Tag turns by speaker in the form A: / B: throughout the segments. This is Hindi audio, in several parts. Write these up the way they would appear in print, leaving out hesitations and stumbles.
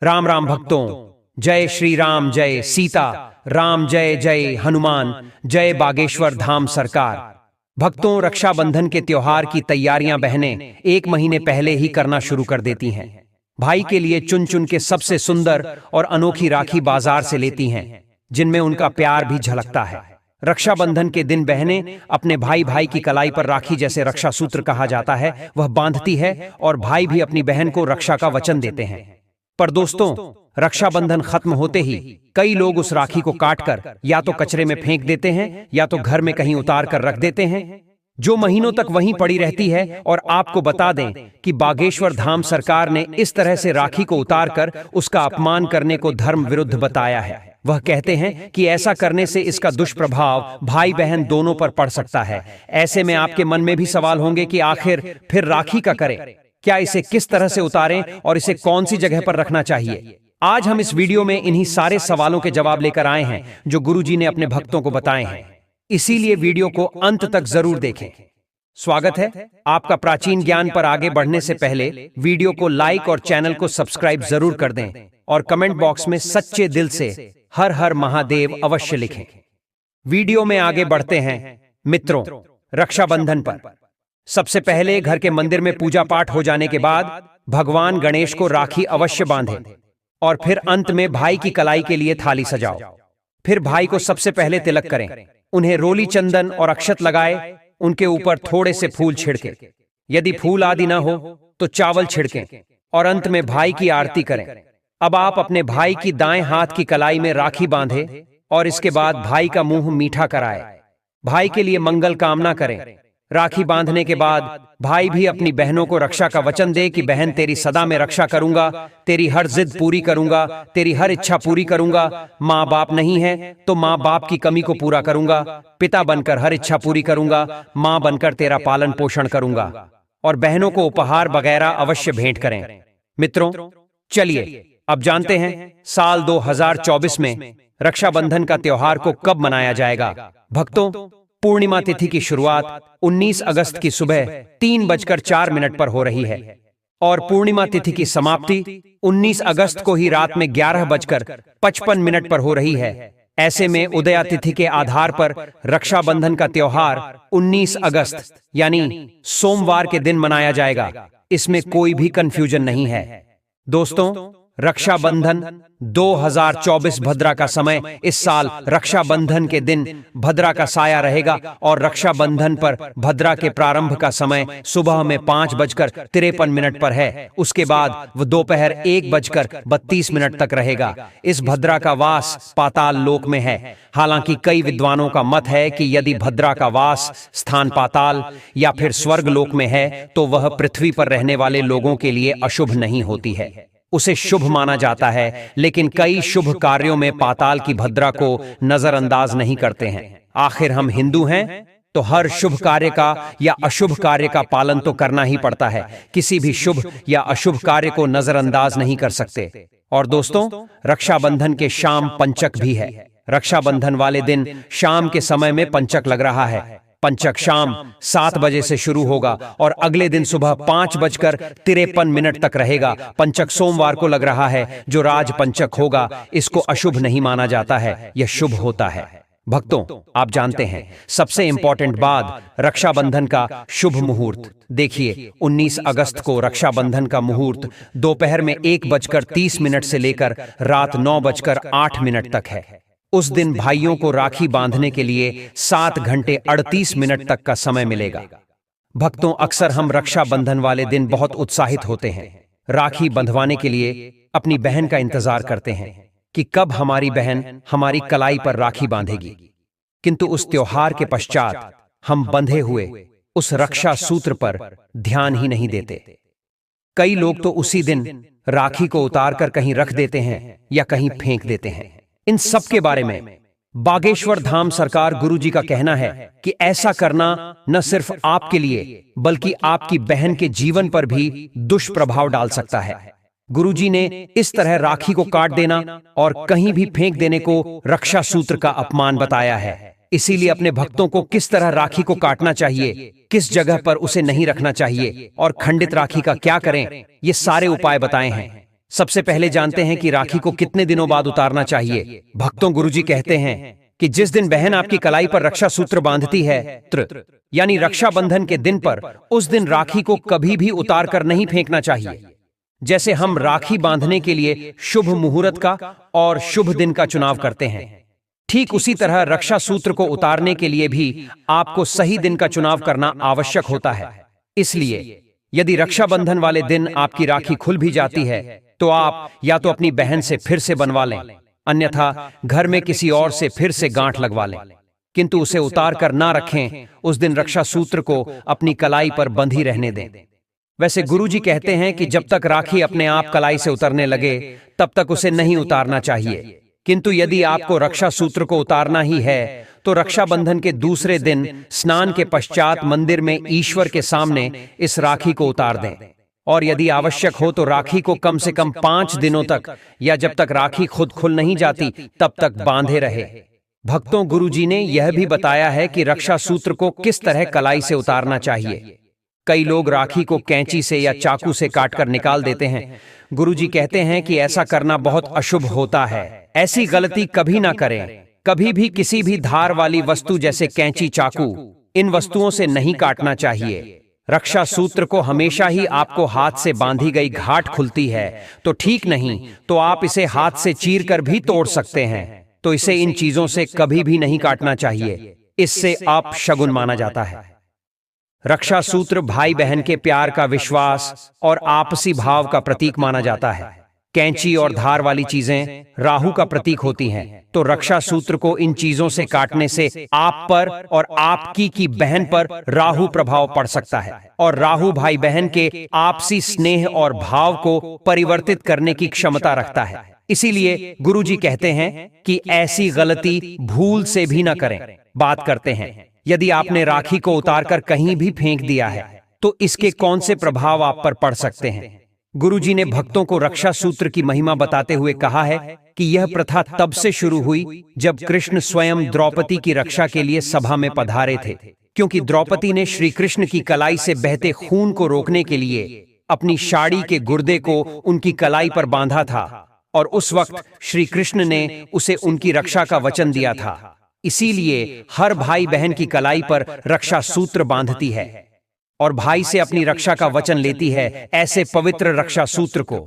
A: राम राम भक्तों, जय श्री राम, जय सीता राम, जय जय हनुमान, जय बागेश्वर धाम सरकार। भक्तों, रक्षाबंधन के त्योहार की तैयारियां बहनें 1 महीने पहले ही करना शुरू कर देती हैं। भाई के लिए चुन चुन के सबसे सुंदर और अनोखी राखी बाजार से लेती हैं, जिनमें उनका प्यार भी झलकता है। रक्षाबंधन के दिन बहनें अपने भाई की कलाई पर राखी, जैसे रक्षा सूत्र कहा जाता है, वह बांधती है और भाई भी अपनी बहन को रक्षा का वचन देते हैं। पर दोस्तों, रक्षाबंधन खत्म होते ही कई लोग उस राखी को काटकर या तो कचरे में फेंक देते हैं या तो घर में कहीं उतार कर रख देते हैं, जो महीनों तक वहीं पड़ी रहती है। और आपको बता दें कि बागेश्वर धाम सरकार ने इस तरह से राखी को उतारकर उसका अपमान करने को धर्म विरुद्ध बताया है। वह कहते हैं कि ऐसा करने से इसका दुष्प्रभाव भाई बहन दोनों पर पड़ सकता है। ऐसे में आपके मन में भी सवाल होंगे कि आखिर फिर राखी का करें, क्या इसे किस तरह से उतारें और इसे कौन सी जगह पर रखना चाहिए। आज हम इस वीडियो में इन्हीं सारे सवालों के जवाब लेकर आए हैं जो गुरुजी ने अपने भक्तों को बताए हैं। इसीलिए वीडियो को अंत तक जरूर देखें। स्वागत है आपका प्राचीन ज्ञान पर आगे बढ़ने से पहले वीडियो को लाइक और चैनल को सब्सक्राइब जरूर कर दें और कमेंट बॉक्स में सच्चे दिल से हर हर महादेव अवश्य लिखें। वीडियो में आगे बढ़ते हैं मित्रों। रक्षाबंधन पर सबसे पहले घर के मंदिर में पूजा पाठ हो जाने के बाद भगवान गणेश को राखी अवश्य बांधें और फिर अंत में भाई की कलाई के लिए थाली सजाओ। फिर भाई को सबसे पहले तिलक करें, उन्हें रोली चंदन और अक्षत लगाए, उनके ऊपर थोड़े से फूल छिड़के, यदि फूल आदि ना हो तो चावल छिड़कें और अंत में भाई की आरती करें। अब आप अपने भाई की दाएं हाथ की कलाई में राखी बांधें और इसके बाद भाई का मुंह मीठा कराए, भाई के लिए मंगल कामना करें। राखी बांधने के बाद भाई भी अपनी बहनों को रक्षा का वचन दे कि बहन तेरी सदा में रक्षा करूंगा, तेरी हर जिद पूरी करूंगा, तेरी हर इच्छा पूरी करूंगा। माँ बाप नहीं है तो माँ बाप की कमी को पूरा करूंगा, पिता बनकर हर इच्छा पूरी करूंगा, माँ बनकर तेरा पालन पोषण करूंगा। और बहनों को उपहार वगैरह अवश्य भेंट करें। मित्रों, चलिए अब जानते हैं साल 2024 में रक्षाबंधन का त्योहार को कब मनाया जाएगा। भक्तों, पूर्णिमा तिथि की शुरुआत 19 अगस्त की सुबह 3:04 पर हो रही है और पूर्णिमा तिथि की समाप्ति 19 अगस्त को ही रात में 11:55 पर हो रही है। ऐसे में उदया तिथि के आधार पर रक्षाबंधन का त्योहार 19 अगस्त यानी सोमवार के दिन मनाया जाएगा। इसमें कोई भी कंफ्यूजन नहीं है। दोस्तों, रक्षाबंधन 2024 भद्रा का समय इस साल रक्षाबंधन के दिन भद्रा का साया रहेगा और रक्षाबंधन पर भद्रा के प्रारंभ का समय सुबह में 5:53 पर है। उसके बाद वह दोपहर 1:32 तक रहेगा। इस भद्रा का वास पाताल लोक में है। हालांकि कई विद्वानों का मत है कि यदि भद्रा का वास स्थान पाताल या फिर स्वर्ग लोक में है तो वह पृथ्वी पर रहने वाले लोगों के लिए अशुभ नहीं होती है, उसे शुभ माना जाता है। लेकिन कई शुभ कार्यों में पाताल की भद्रा को नजरअंदाज नहीं करते हैं। आखिर हम हिंदू हैं तो हर शुभ कार्य का या अशुभ कार्य का पालन तो करना ही पड़ता है। किसी भी शुभ या अशुभ कार्य को नजरअंदाज नहीं कर सकते। और दोस्तों, रक्षाबंधन के शाम पंचक भी है। रक्षाबंधन वाले दिन शाम के समय में पंचक लग रहा है। पंचक शाम 7 बजे से शुरू होगा और अगले दिन सुबह 5:53 तक रहेगा। पंचक सोमवार को लग रहा है, जो राज पंचक होगा। इसको अशुभ नहीं माना जाता है, यह शुभ होता है। भक्तों, आप जानते हैं सबसे इंपॉर्टेंट बात, रक्षाबंधन का शुभ मुहूर्त। देखिए, 19 अगस्त को रक्षाबंधन का मुहूर्त दोपहर में 1:30 से लेकर रात 9:08 तक है। उस दिन भाइयों को राखी बांधने के लिए 7 घंटे 38 मिनट तक का समय मिलेगा। भक्तों, अक्सर हम रक्षाबंधन वाले दिन बहुत उत्साहित होते हैं। राखी बंधवाने के लिए अपनी बहन का इंतजार करते हैं कि कब हमारी बहन हमारी कलाई पर राखी बांधेगी। किंतु उस त्योहार के पश्चात हम बंधे हुए उस रक्षा सूत्र पर ध्यान ही नहीं देते। कई लोग तो उसी दिन राखी को उतारकर कहीं रख देते हैं या कहीं फेंक देते हैं। इन सब के बारे में बागेश्वर धाम सरकार गुरुजी का कहना है कि ऐसा करना न सिर्फ आपके लिए बल्कि आपकी बहन के जीवन पर भी दुष्प्रभाव डाल सकता है। गुरुजी ने इस तरह राखी को काट देना और कहीं भी फेंक देने को रक्षा सूत्र का अपमान बताया है। इसीलिए अपने भक्तों को किस तरह राखी को काटना चाहिए, किस जगह पर उसे नहीं रखना चाहिए और खंडित राखी का क्या करें, ये सारे उपाय बताए हैं। सबसे पहले जानते हैं कि राखी को कितने दिनों बाद उतारना चाहिए। भक्तों, गुरुजी कहते हैं कि जिस दिन बहन आपकी कलाई पर रक्षा सूत्र बांधती है, यानी रक्षाबंधन के दिन पर, उस दिन राखी को कभी भी उतार कर नहीं फेंकना चाहिए। जैसे हम राखी बांधने के लिए शुभ मुहूर्त का और शुभ दिन का चुनाव करते हैं, ठीक उसी तरह रक्षा सूत्र को उतारने के लिए भी आपको सही दिन का चुनाव करना आवश्यक होता है। इसलिए यदि रक्षाबंधन वाले दिन आपकी राखी खुल भी जाती है तो आप या तो अपनी बहन से फिर से बनवा लें, अन्यथा घर में किसी और से फिर से गांठ लगवा लें, किंतु उसे उतार कर ना रखें। उस दिन रक्षा सूत्र को अपनी कलाई पर बंधी रहने दें। वैसे गुरुजी कहते हैं कि जब तक राखी अपने आप कलाई से उतरने लगे तब तक उसे नहीं उतारना चाहिए, किंतु यदि आपको रक्षा सूत्र को उतारना ही है तो रक्षाबंधन के दूसरे दिन स्नान के पश्चात मंदिर में ईश्वर के सामने इस राखी को उतार दें, और यदि आवश्यक हो तो राखी को कम से कम 5 दिनों तक या जब तक राखी खुद खुल नहीं जाती तब तक बांधे रहे। भक्तों, गुरुजी ने यह भी बताया है कि रक्षा सूत्र को किस तरह कलाई से उतारना चाहिए। कई लोग राखी को कैंची से या चाकू से काटकर निकाल देते हैं। गुरुजी कहते हैं कि ऐसा करना बहुत अशुभ होता है। ऐसी गलती कभी ना करें। कभी भी किसी भी धार वाली वस्तु जैसे कैंची, चाकू, इन वस्तुओं से नहीं काटना चाहिए। रक्षा सूत्र को हमेशा ही आपको हाथ से बांधी गई घाट खुलती है तो ठीक नहीं तो आप इसे हाथ से चीर कर भी तोड़ सकते हैं, तो इसे इन चीजों से कभी भी नहीं काटना चाहिए। इससे अपशगुन माना जाता है। रक्षा सूत्र भाई बहन के प्यार का, विश्वास और आपसी भाव का प्रतीक माना जाता है। कैंची और धार वाली चीजें राहु का प्रतीक होती हैं, तो रक्षा सूत्र को इन चीजों से काटने से आप पर और आपकी की बहन पर राहु प्रभाव पड़ सकता है, और राहु भाई बहन के आपसी स्नेह और भाव को परिवर्तित करने की क्षमता रखता है। इसीलिए गुरुजी कहते हैं कि ऐसी गलती भूल से भी न करें। बात करते हैं, यदि आपने राखी को उतारकर कहीं भी फेंक दिया है तो इसके कौन से प्रभाव आप पर पड़ सकते हैं। गुरुजी ने भक्तों को रक्षा सूत्र की महिमा बताते हुए कहा है कि यह प्रथा तब से शुरू हुई जब कृष्ण स्वयं द्रौपदी की रक्षा के लिए सभा में पधारे थे, क्योंकि द्रौपदी ने श्री कृष्ण की कलाई से बहते खून को रोकने के लिए अपनी साड़ी के गुर्दे को उनकी कलाई पर बांधा था, और उस वक्त श्री कृष्ण ने उसे उनकी रक्षा का वचन दिया था। इसीलिए हर भाई बहन की कलाई पर रक्षा सूत्र बांधती है और भाई से अपनी रक्षा का वचन लेती है। ऐसे पवित्र रक्षा सूत्र को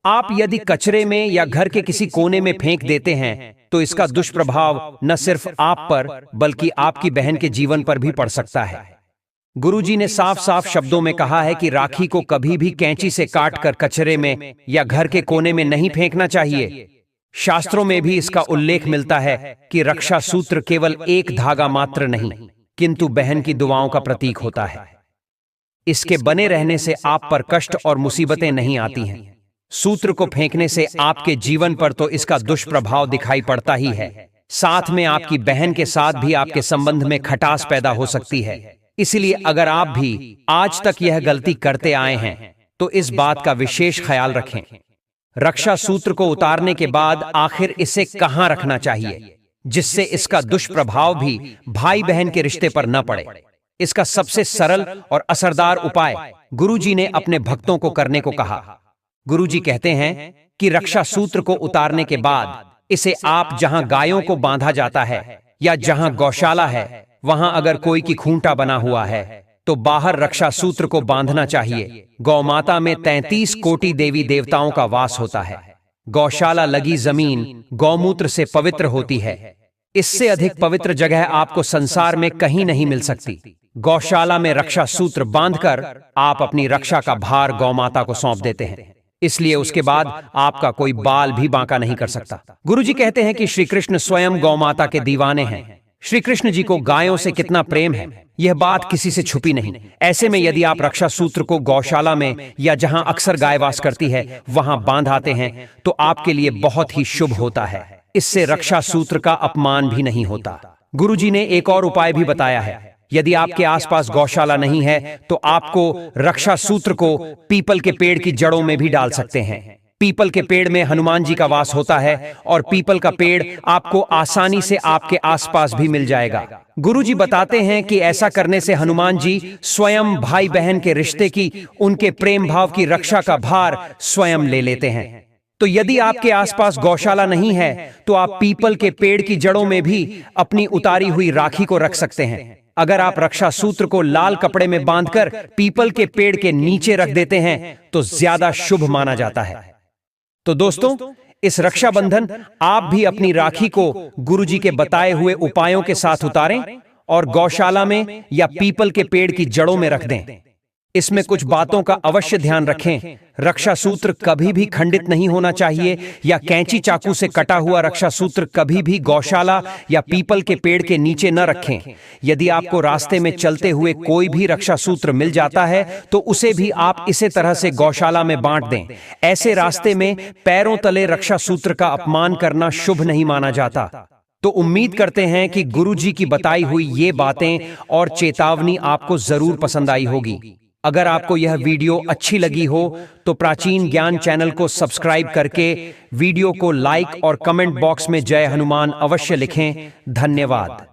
A: आप यदि कचरे में या घर के किसी कोने में फेंक देते हैं तो इसका दुष्प्रभाव न सिर्फ आप पर बल्कि आपकी बहन के जीवन पर भी पड़ सकता है। गुरुजी ने साफ साफ शब्दों में कहा है कि राखी को कभी भी कैंची से काटकर कचरे में या घर के कोने में नहीं फेंकना चाहिए। शास्त्रों में भी इसका उल्लेख मिलता है कि रक्षा सूत्र केवल एक धागा मात्र नहीं किंतु बहन की दुआओं का प्रतीक होता है। इसके बने रहने से आप पर कष्ट और मुसीबतें नहीं आती हैं। सूत्र को फेंकने से आपके जीवन पर तो इसका दुष्प्रभाव दिखाई पड़ता ही है, साथ में आपकी बहन के साथ भी आपके संबंध में खटास पैदा हो सकती है। इसलिए अगर आप भी आज तक यह गलती करते आए हैं तो इस बात का विशेष ख्याल रखें। रक्षा सूत्र को उतारने के बाद आखिर इसे कहां रखना चाहिए जिससे इसका दुष्प्रभाव भी भाई बहन के रिश्ते पर न पड़े। इसका सबसे सरल और असरदार उपाय गुरुजी ने अपने भक्तों को करने को कहा। गुरुजी कहते हैं कि रक्षा सूत्र को उतारने के बाद इसे आप जहां गायों को बांधा जाता है या जहां गौशाला है वहां अगर कोई की खूंटा बना हुआ है तो बाहर रक्षा सूत्र को बांधना चाहिए। गौमाता में 33 कोटि देवी देवताओं का वास होता है। गौशाला लगी जमीन गौमूत्र से पवित्र होती है। इससे अधिक पवित्र जगह आपको संसार में कहीं नहीं मिल सकती। गौशाला में रक्षा सूत्र बांधकर आप अपनी रक्षा का भार गौमाता को सौंप देते हैं, इसलिए उसके बाद आपका कोई बाल भी बांका नहीं कर सकता। गुरुजी कहते हैं कि श्री कृष्ण स्वयं गौमाता के दीवाने हैं। श्री कृष्ण जी को गायों से कितना प्रेम है यह बात किसी से छुपी नहीं। ऐसे में यदि आप रक्षा सूत्र को गौशाला में या जहां अक्सर गाय वास करती है वहां बांध आते हैं तो आपके लिए बहुत ही शुभ होता है। इससे रक्षा सूत्र का अपमान भी नहीं होता। गुरुजी ने एक और उपाय भी बताया है। यदि आपके आसपास गौशाला नहीं है तो आपको रक्षा सूत्र को पीपल के पेड़ की जड़ों में भी डाल सकते हैं। पीपल के पेड़ में हनुमान जी का वास होता है और पीपल का पेड़ आपको आसानी से आपके आसपास भी मिल जाएगा। गुरुजी बताते हैं कि ऐसा करने से हनुमान जी स्वयं भाई बहन के रिश्ते की, उनके प्रेम भाव की रक्षा का भार स्वयं ले लेते हैं। तो यदि आपके आसपास गौशाला नहीं है तो आप पीपल के पेड़ की जड़ों में भी अपनी उतारी हुई राखी को रख सकते हैं। अगर आप रक्षा सूत्र को लाल कपड़े में बांधकर पीपल के पेड़ के नीचे रख देते हैं तो ज्यादा शुभ माना जाता है। तो दोस्तों, इस रक्षाबंधन आप भी अपनी राखी को गुरुजी के बताए हुए उपायों के साथ उतारें और गौशाला में या पीपल के पेड़ की जड़ों में रख दें। इसमें कुछ बातों का अवश्य ध्यान रखें। रक्षा सूत्र कभी भी खंडित नहीं होना चाहिए या कैंची चाकू से कटा हुआ रक्षा सूत्र कभी भी गौशाला या पीपल के पेड़ के नीचे न रखें। यदि आपको रास्ते में चलते हुए कोई भी रक्षा सूत्र मिल जाता है तो उसे भी आप इसी तरह से गौशाला में बांट दें। ऐसे रास्ते में पैरों तले रक्षा सूत्र का अपमान करना शुभ नहीं माना जाता। तो उम्मीद करते हैं कि गुरुजी की बताई हुई ये बातें और चेतावनी आपको जरूर पसंद आई होगी। अगर आपको यह वीडियो अच्छी लगी हो तो प्राचीन ज्ञान चैनल को सब्सक्राइब करके वीडियो को लाइक और कमेंट बॉक्स में जय हनुमान अवश्य लिखें। धन्यवाद।